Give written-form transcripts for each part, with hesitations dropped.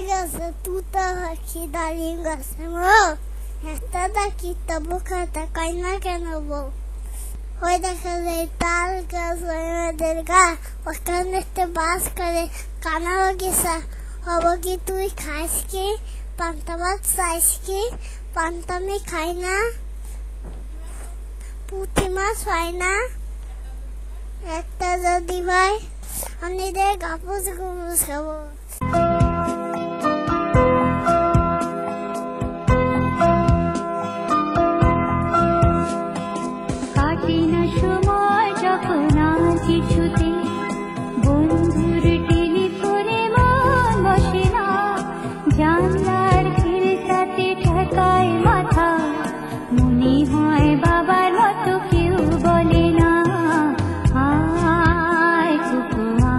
গেছে তুতা পাখি দাঁড়িয়ে গেছে মো একটা দেখি তবু খাতা কই না কেন বউ ওই দেখা যায় তাল গাছ ওদের গা ওখানে বাস করে কানা গেছা হব কি তুই খাস কি পান্তা ভাত চাইস কি পান্তা আমি খাই না পুঁটি মাছ হয় না একটা যদি ভাই আমি দেখ গাপুস গুপুস খাবো কিছুতে বন্ধুর টেলিফোনে মন বসে না জানলার খিলতাতে ঠেকায় মাথা মনে হয় বাবার মতো কেউ বলে না আয় কুকুয়া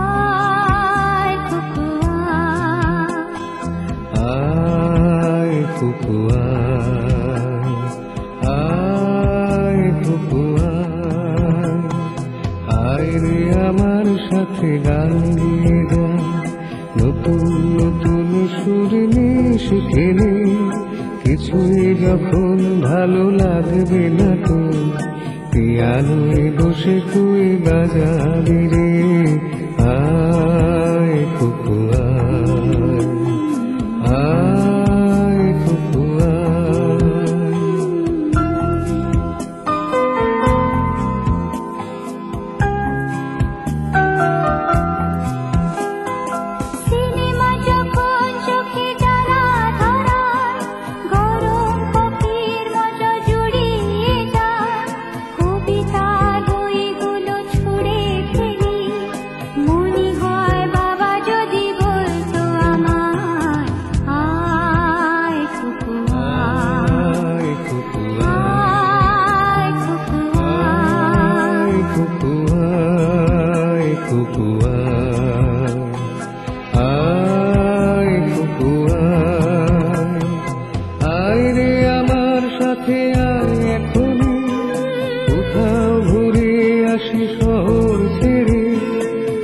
আয় কুকুয়া আয় কুকুয়া আমার সাথে গান দিয়ে গান নতুন নতুন সুর নিয়ে শিখে নে কিছুই যখন ভালো লাগবে না তো পিয়ানোয় বসে তুই বাজাবি রে আয় কুকুয়া আয় কুকুয়া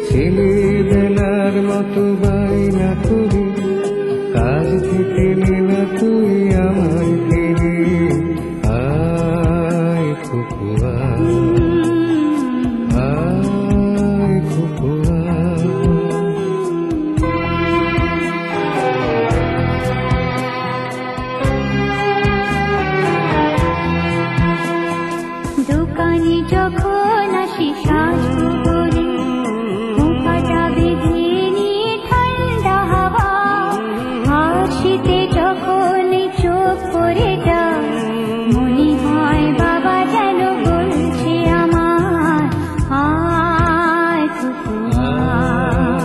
ছেলেবেলার মতো বাইনা করি কাজ থেকে নিলা তুই আমায় ফিরে আয় কুকুয়া আয় কুকুয়া দোকানে যখন আসি শ্বাস করে শীতে যখন চোখ পড়ে যায় মনে হয় বাবা যেন বলছে আমার আয় কুকুয়া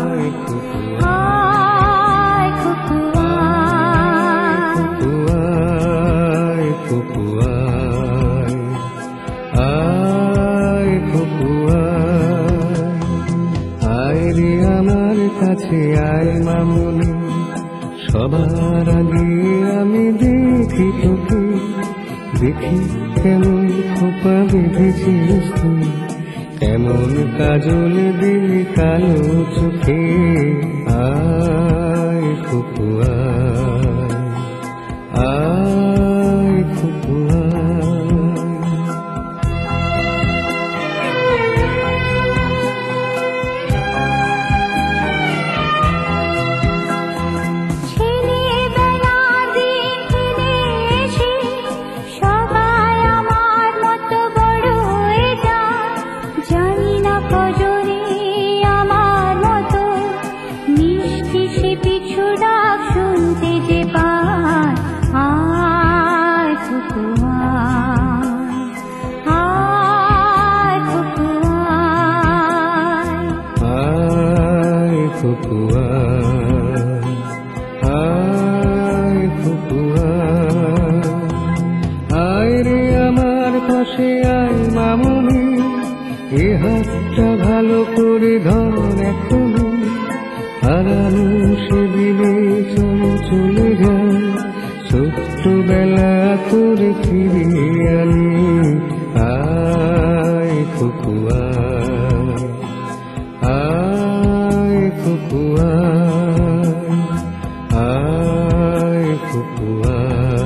আয় কুকুয়া আয় কুকুয়া আয় কুকুয়া আয় রে আমার কাছে আয় মামুনি সবার আগে আমি দেখি তোকে দেখি কেমন খোপা বেঁধেছিস তুই কেমন কাজল দিলি কালো চোখে আয় কুকুয়া আয় কুকুয়া কুকুয়া আয় কুকুয়া আয় রে আমার পাশে আয় মামুনি এ হাতটা ভালো করে ধর এখনো হারানো সেদিনে চলে যায় ছোট্টবেলা তোরে ফিরিয়ে আনি আয় কুকুয়া আয় কুকুয়া ফুপু আয়, আয় ফুপু আয়।